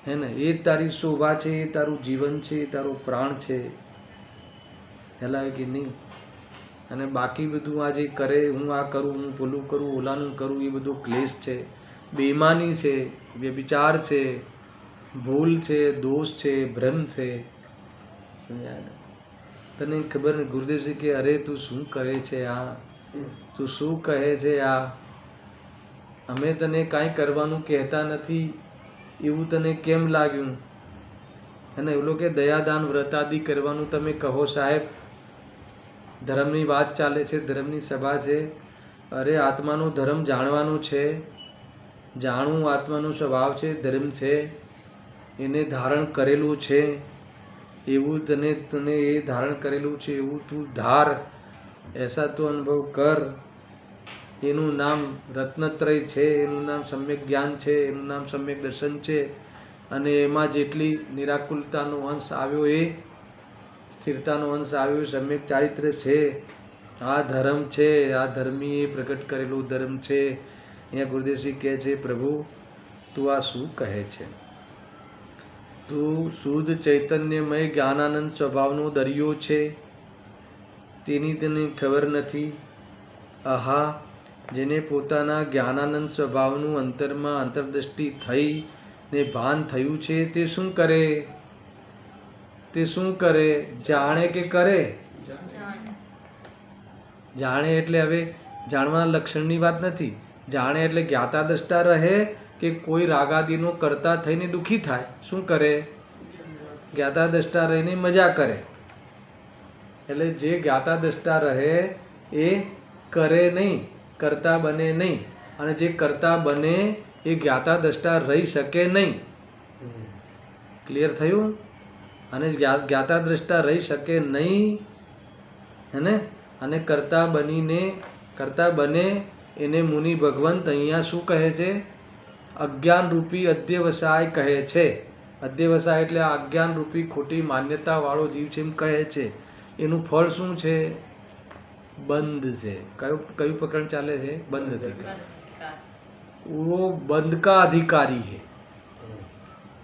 હે ને, એ તારી શોભા છે, એ તારું જીવન છે, એ તારો પ્રાણ છે. હેલાવે કે નહીં. અને બાકી બધું આ જે કરે, હું આ કરું, હું પેલું કરું, ઓલાનું કરું, એ બધો ક્લેશ છે, બેઈમાની છે, વ્યભિચાર છે, ભૂલ છે, દોષ છે, ભ્રમ છે. સમજાય ને? તને ખબર ને ગુરુદેવજી કે અરે તું શું કરે છે, આ તું શું કહે છે, આ અમે તને કાંઈ કરવાનું કહેતા નથી એવું તને કેમ લાગ્યું. અને એવું કે દયાદાન વ્રતાદિ કરવાનું તમે કહો સાહેબ, ધર્મની વાત ચાલે છે, ધર્મની સભા છે. અરે આત્માનો ધર્મ જાણવાનો છે, જાણવું આત્માનો સ્વભાવ છે, ધર્મ છે, એને ધારણ કરેલું છે, એવું તને એ ધારણ કરેલું છે એવું તું ધાર, એસા તો અનુભવ કર. એનું નામ રત્નત્રય છે, એનું નામ સમ્યક જ્ઞાન છે, એનું નામ સમ્યક દર્શન છે. અને એમાં જેટલી નિરાકુલતાનો અંશ આવ્યો, એ સ્થિરતાનો અંશ આવ્યો, સમ્યક ચારિત્ર છે, આ ધર્મ છે, આ ધર્મીએ પ્રગટ કરેલું ધર્મ છે. અહીંયા ગુરુદેવજી કહે છે પ્રભુ તું આ શું કહે છે, તું શુદ્ધ ચૈતન્યમય જ્ઞાનાનંદ સ્વભાવનો દરિયો છે, તેની તને ખબર નથી. આહા, જેને પોતાના જ્ઞાનાનંદ સ્વભાવનું અંતરમાં અંતરદ્રષ્ટિ થઈ ને ભાન થયું છે, તે શું કરે, તે શું કરે, જાણે કે કરે. જાણે એટલે હવે જાણવાના લક્ષણની વાત નથી. જાણે એટલે જ્ઞાતા દ્રષ્ટા રહે કે કોઈ રાગાદિનો કરતા થઈને દુઃખી થાય. શું કરે, જ્ઞાતા દ્રષ્ટા રહીને મજા કરે. એટલે જે જ્ઞાતા દ્રષ્ટા રહે એ કરે નહીં, કરતા બને નહીં. અને જે કરતા બને એ જ્ઞાતા દ્રષ્ટા રહી શકે નહીં. ક્લિયર થયું? અને જ્ઞાતા દ્રષ્ટા રહી શકે નહીં, હે ને. અને કરતા બને એને મુનિ ભગવંત અહીંયા શું કહે છે, અજ્ઞાન રૂપી અધ્યવસાય કહે છે. અધ્યવસાય એટલે આ અજ્ઞાન રૂપી ખોટી માન્યતા વાળો જીવ છે એમ કહે છે. એનું ફળ શું છે, બંધ છે. કયું પ્રકરણ ચાલે છે, બંધ અધિકાર. वो बंध का अधिकारी है,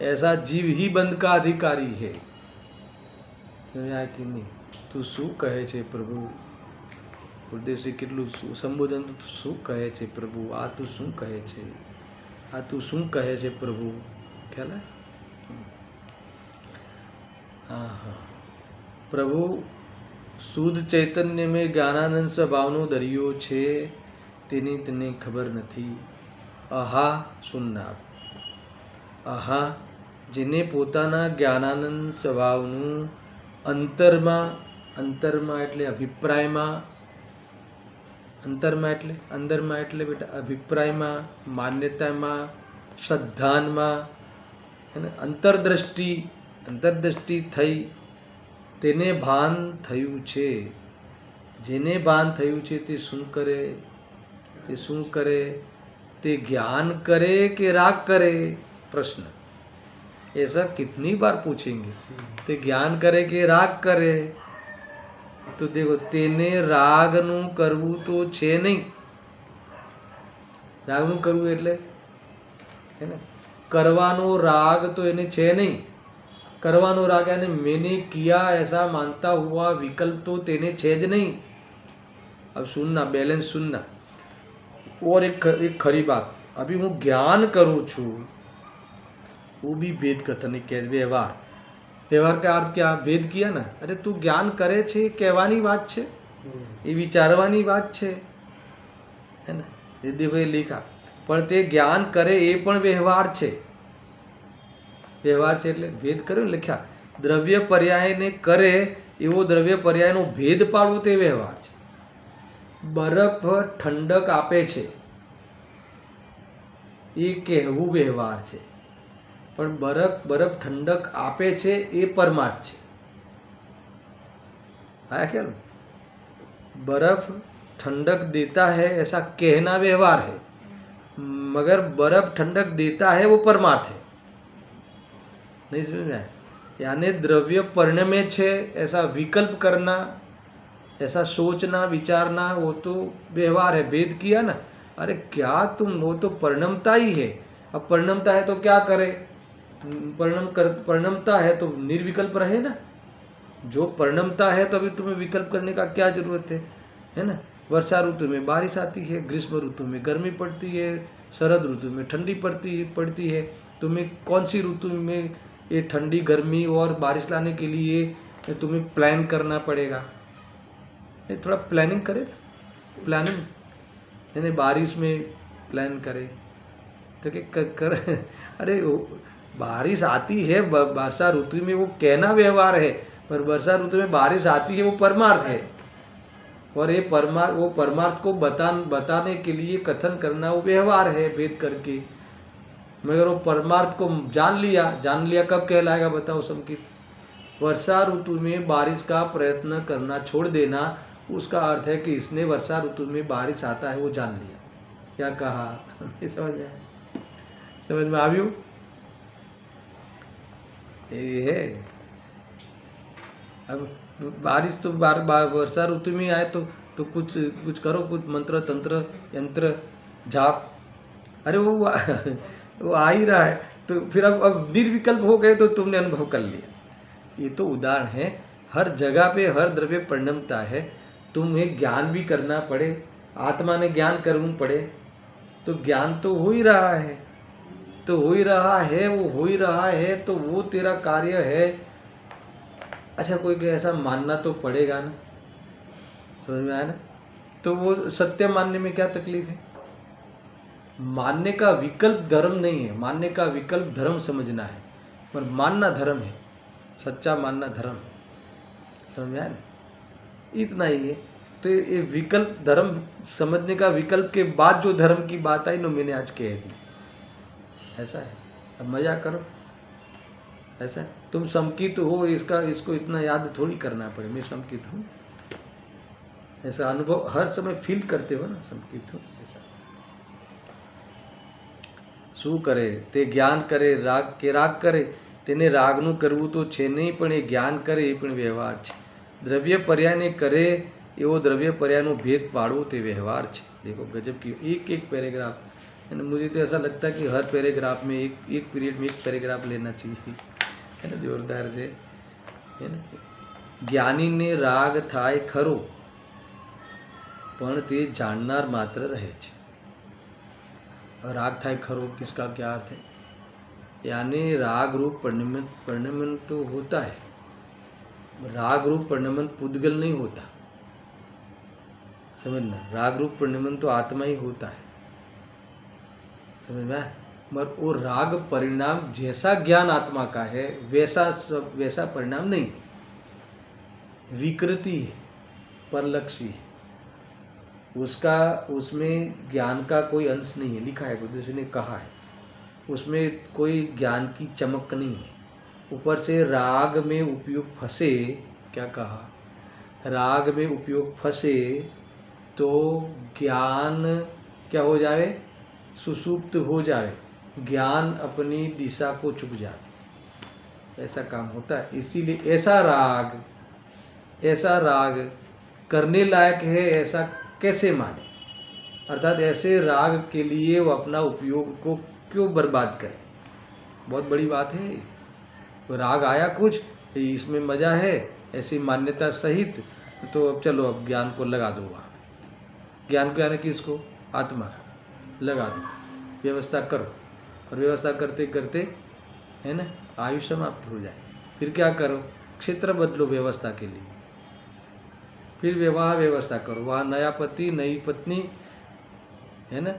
ऐसा जीव ही बंध का अधिकारी है. સમજાય કે નહીં? તું શું કહે છે પ્રભુ, ગુરુદેવશ્રી કેટલું સંબોધન, તું શું કહે છે પ્રભુ, આ તું શું કહે છે, આ તું શું કહે છે પ્રભુ. ખ્યાલ હા હા. પ્રભુ શુદ્ધ ચૈતન્ય में જ્ઞાનાનંદ સ્વભાવનો દરિયો છે તેની તેને ખબર નથી. અહા સુનનાર. અહા જેને પોતાના જ્ઞાનાનંદ સ્વભાવનું અંતરમાં એટલે અભિપ્રાયમાં, અંદરમાં એટલે બેટા અભિપ્રાયમાં, માન્યતામાં, શ્રદ્ધાનમાં અને અંતરદ્રષ્ટિ થઈ તેને ભાન થયું છે. જેને ભાન થયું છે તે શું કરે? તે ज्ञान करे कि राग करे? प्रश्न ऐसा कितनी बार पूछेंगे. ते ज्ञान करे कि राग करे? तो देखो तेने रागનું કરવું તો છે નહીં. રાગનું કરવું એટલે है ना, करवानो राग तो એને છે નહીં. करवानो राग यानी मैंने किया ऐसा मानता हुआ विकल्प तो तेने છે જ नहीं. अब सुनना, बैलेंस सुनना. और एक खरी बात, अभी હું ज्ञान करूँ છું, वो भी भेद कथन के व्यवहार का अर्थ क्या? भेद किया ना. अरे तू ज्ञान करे છે કહેવાની વાત છે, એ વિચારવાની વાત છે, है ना. ये देखो ये लिखा, પણ તે જ્ઞાન કરે એ પણ વ્યવહાર છે. વ્યવહાર છે એટલે ભેદ કર્યો ને, લખ્યા દ્રવ્ય પર્યાયને કરે એવો દ્રવ્ય પર્યાયનો ભેદ પાડવો તે વ્યવહાર છે. બરફ ઠંડક આપે છે એ કહેવું વ્યવહાર છે, પણ બરફ ઠંડક આપે છે એ પરમાર્થ છે. आया क्या? बर्फ ठंडक देता है ऐसा कहना व्यवहार है, मगर बर्फ ठंडक देता है वो परमार्थ है. नहीं समझ में आया? यानी द्रव्य परिणमे छे ऐसा विकल्प करना, ऐसा सोचना विचारना, वो तो व्यवहार है. भेद किया ना, अरे क्या तुम, वो तो परिणमता ही है. अब परिणमता है तो क्या करे? परिणमता है तो निर्विकल्प रहे ना. जो परिणमता है तो अभी तुम्हें विकल्प करने का क्या जरूरत है ना. वर्षा ऋतु में बारिश आती है, ग्रीष्म ऋतु में गर्मी पड़ती है, शरद ऋतु में ठंडी पड़ती है. तुम्हें कौन सी ऋतु में ये ठंडी गर्मी और बारिश लाने के लिए तुम्हें प्लान करना पड़ेगा. ये थोड़ा प्लानिंग करे, प्लानिंग यानी बारिश में प्लान करे तो क्या कर. अरे बारिश आती है वर्षा ऋतु में, वो कहना व्यवहार है, पर वर्षा ऋतु में बारिश आती है वो परमार्थ है. और ये परमार्थ को बताने के लिए कथन करना वो व्यवहार है भेद करके. मगर वो परमार्थ को जान लिया कब कहलाएगा बताओ संकित? वर्षा ऋतु में बारिश का प्रयत्न करना छोड़ देना, उसका अर्थ है कि इसने वर्षा ऋतु में बारिश आता है वो जान लिया. क्या कहा? समझ में आवी? ये है. अब बारिश तो वर्षा ऋतु में आए तो कुछ करो, कुछ मंत्र तंत्र यंत्र जाप. अरे वो आ ही रहा है तो फिर अब निर्विकल्प हो गए तो तुमने अनुभव कर लिया. ये तो उदाहरण है. हर जगह पे हर द्रव्य परिणमता है. तुम्हें ज्ञान भी करना पड़े, आत्मा ने ज्ञान करना पड़े, तो ज्ञान तो हो ही रहा है, वो हो ही रहा है तो वो तेरा कार्य है. अच्छा कोई ऐसा मानना तो पड़ेगा ना. समझ में आया ना? तो वो सत्य मानने में क्या तकलीफ है? मानने का विकल्प धर्म नहीं है, मानने का विकल्प धर्म समझना है, पर मानना धर्म है. सच्चा मानना धर्म है. समझ में आया ना? इतना ही है. तो ये विकल्प धर्म समझने का विकल्प के बाद जो धर्म की बात आई ना, मैंने आज कह दी. ऐसा है. अब मजा करो. ऐसा है. तुम समकित हो, इसको इतना याद थोड़ी करना पड़े मैं समकित हूँ. ऐसा अनुभव हर समय फील करते हो ना, समकित हो. ऐसा શું કરે? તે જ્ઞાન કરે રાગ કરે. તેને રાગનું કરવું તો છે નહીં, પણ એ જ્ઞાન કરે એ પણ વ્યવહાર છે. દ્રવ્ય પર્યાયને કરે એવો દ્રવ્ય પર્યાયનો ભેદ પાડવો તે વ્યવહાર છે. देखो गजब की एक पैराग्राफ. मुझे तो ऐसा लगता है कि हर पैराग्राफ में एक पीरियड में एक पैराग्राफ लेना चाहिए, है ना, जोरदार से, है ना. ज्ञानी ने राग थाय खरो पण ते जाननार मात्र रहे छे. राग थाय खरो किसका क्या अर्थ है? यानी राग रूप परिणमन तो होता है, राग रूप परिणमन पुद्गल नहीं होता, समझना। राग रूप परिणमन तो आत्मा ही होता है, समझ में आया? मगर वो राग परिणाम जैसा ज्ञान आत्मा का है वैसा परिणाम नहीं है, विकृति है, परलक्षी है। उसमें ज्ञान का कोई अंश नहीं है, लिखा है, गुरुदेव ने कहा है, उसमें कोई ज्ञान की चमक नहीं है। ऊपर से राग में उपयोग फंसे, क्या कहा, राग में उपयोग फंसे तो ज्ञान क्या हो जाए, सुसुप्त हो जाए, ज्ञान अपनी दिशा को चुक जाए, ऐसा काम होता है। इसीलिए ऐसा राग करने लायक है, ऐसा कैसे माने, अर्थात ऐसे राग के लिए वो अपना उपयोग को क्यों बर्बाद करे। बहुत बड़ी बात है। तो राग आया कुछ, इसमें मजा है, ऐसी मान्यता सहित, तो अब चलो अब ज्ञान को लगा दो वहाँ, ज्ञान को यानी किसको, आत्मा लगा दो, व्यवस्था करो, और व्यवस्था करते करते है ना आयु समाप्त हो जाए। फिर क्या करो, क्षेत्र बदलो व्यवस्था के लिए, फिर विवाह व्यवस्था करो, वहाँ नया पति नई पत्नी, है ना।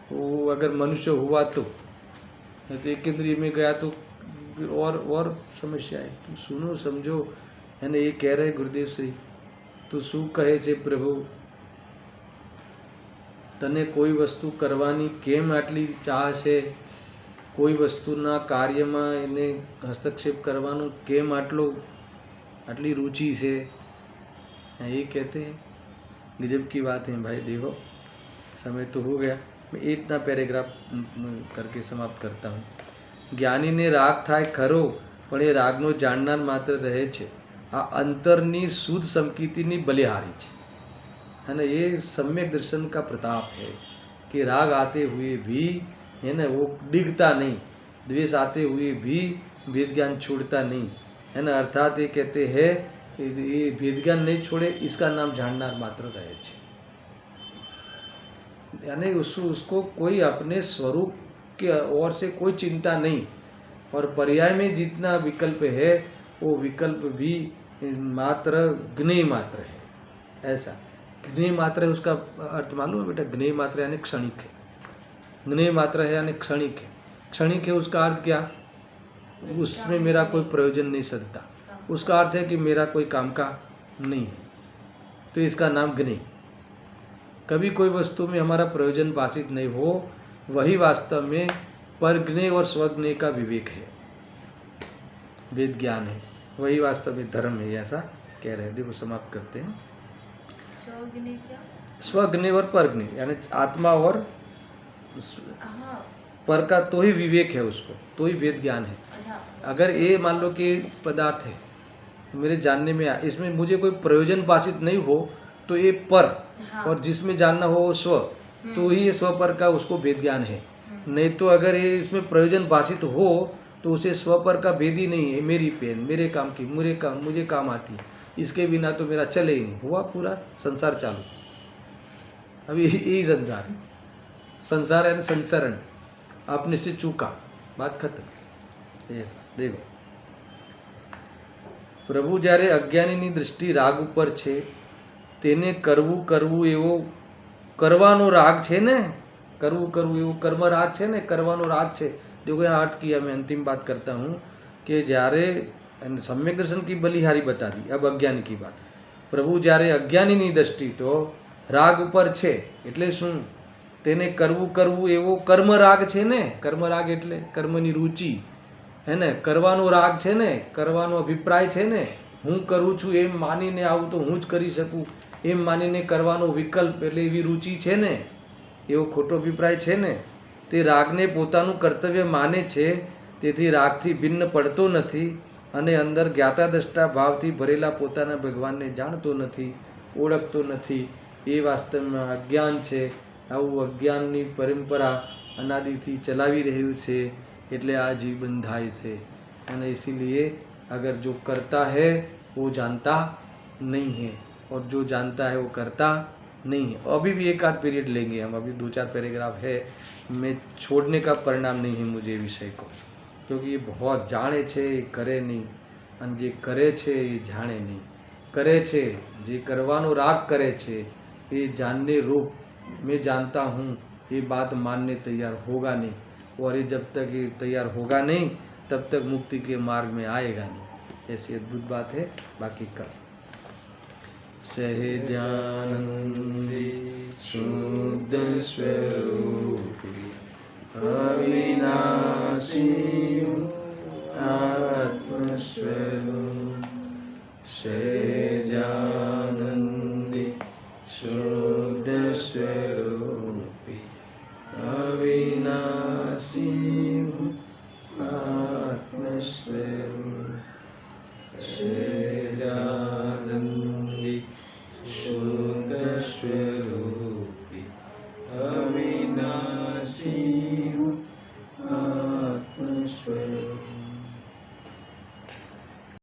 वो अगर मनुष्य हुआ तो एक इंद्रिय में गया तो फिर और समस्या है। तुम सुनो समझो, है ना। ये कह रहे गुरुदेव श्री, तो શું કહે છે પ્રભુ, તને કોઈ વસ્તુ કરવાની કેમ આટલી ચાહ છે, કોઈ વસ્તુના કાર્યમાં એને હસ્તક્ષેપ કરવાનો કેમ આટલી रुचि છે, ये कहते हैं। गजब की बात है भाई। देखो समय तो हो गया, मैं इतना पैराग्राफ करके समाप्त करता हूँ। જ્ઞાનીને રાગ થાય ખરો, પણ એ રાગનો જાણનાર માત્ર રહે છે। આ અંતરની શુદ્ધ સમકીતિની બલિહારી છે, है ना। ये सम्यक दर्शन का प्रताप है कि राग आते हुए भी, है ना, वो डिगता नहीं, द्वेष आते हुए भी वेद ज्ञान छोड़ता नहीं, है ना। अर्थात ये कहते हैं ये वेद ज्ञान नहीं छोड़े, इसका नाम जाननार मात्र रहे छे। यानी उसको कोई अपने स्वरूप के ओर से कोई चिंता नहीं, और पर्याय में जितना विकल्प है वो विकल्प भी मात्र ज्ञेय मात्र है, ऐसा। ज्ञेय मात्र है, उसका अर्थ मालूम है बेटा, ज्ञेय मात्र यानी क्षणिक है, ज्ञेय मात्र है यानी क्षणिक है। क्षणिक है उसका अर्थ क्या, उसमें मेरा कोई प्रयोजन नहीं सकता, उसका अर्थ है कि मेरा कोई काम का नहीं है, तो इसका नाम ज्ञेय। कभी कोई वस्तु में हमारा प्रयोजन भाषित नहीं हो, वही वास्तव में परज्ञेय और स्वज्ञेय का विवेक है, वेद ज्ञान है, वही वास्तव में धर्म है, ऐसा कह रहे हैं। देखो समाप्त करते हैं। स्वज्ञेय क्या, स्वज्ञेय और परज्ञेय यानी आत्मा और पर का तो ही विवेक है, उसको तो ही वेद ज्ञान है। अगर ये मान लो कि पदार्थ है मेरे जानने में इसमें मुझे कोई प्रयोजन भाषित नहीं हो तो ये पर, और जिसमें जानना हो वो स्व, तो ही ये स्व पर का उसको वेद ज्ञान है। नहीं तो अगर ये इसमें प्रयोजन भाषित हो तो उसे स्व पर का भेद ही नहीं है। मेरी पेन मेरे काम की मुझे काम आती, इसके बिना तो मेरा चले ही नहीं, हुआ पूरा संसार चालू। अभी यही संसार है, संसार यानी संसरण, अपने से चूका, बात खत्म। ऐसा देखो, પ્રભુ જ્યારે અજ્ઞાનીની દૃષ્ટિ રાગ ઉપર છે, તેને કરવું એવો કરવાનો રાગ છે ને, કરવું એવો કર્મ રાગ છે ને, કરવાનો રાગ છે। देखो यहाँ अर्थ किया, मैं अंतिम बात करता हूँ कि જ્યારે सम्यक दर्शन की बलिहारी बता दी, अब अज्ञानी की बात। प्रभु જ્યારે અજ્ઞાનીની દૃષ્ટિ તો રાગ ઉપર છે, એટલે શું, તેને કરવું એવો કર્મ રાગ છે ને। કર્મ રાગ એટલે કર્મની रुचि, है ने, करवानो राग छे ने, करवानो अभिप्राय छे ने। हूँ करूँ छूँ एम मानीने आવું तो हूँ ज करी सकूँ एम मानीने करवानो विकल्प एटले एवी रुचि छे ने, एवो खोटो अभिप्राय छे ने। ते रागने पोतानुं कर्तव्य माने छे, तेथी रागथी भिन्न पड़तो नथी, अने अंदर ज्ञाता द्रष्टा भावथी भरेला पोताना भगवानने जाणतो नथी, ओळखतो नथी। ए वास्तवमां अज्ञान छे। आवुं अज्ञाननी परंपरा अनादिथी चलावी रह्युं छे, એટલે આ જીવ બંધાય છે। અને इसीलिए अगर जो करता है वो जानता नहीं है, और जो जानता है वो करता नहीं है। अभी भी एक आध पीरियड लेंगे हम, अभी 2-4 पैराग्राफ है। मैं छोड़ने का परिणाम नहीं है मुझे विषय को, क्योंकि ये बहुत जाने छे, करे नहीं, અને જે કરે છે એ જાણે નહીં. કરે છે જે કરવાનો રાग करे છે ये जानने रूप मैं जानता हूँ ये बात मानने तैयार होगा नहीं, और ये जब तक ये तैयार होगा नहीं तब तक मुक्ति के मार्ग में आएगा नहीं. ऐसी अद्भुत बात है. बाकी कल सहजानंदी शुद्ध स्वरूपी अविनाशी आत्मस्वरूप. सहजानंदी शुद्ध स्वरूपी अविनाशी आत्मस्वरूप. सहजानंदी शुद्ध स्वरूपी अविनाशी आत्मस्वरूप.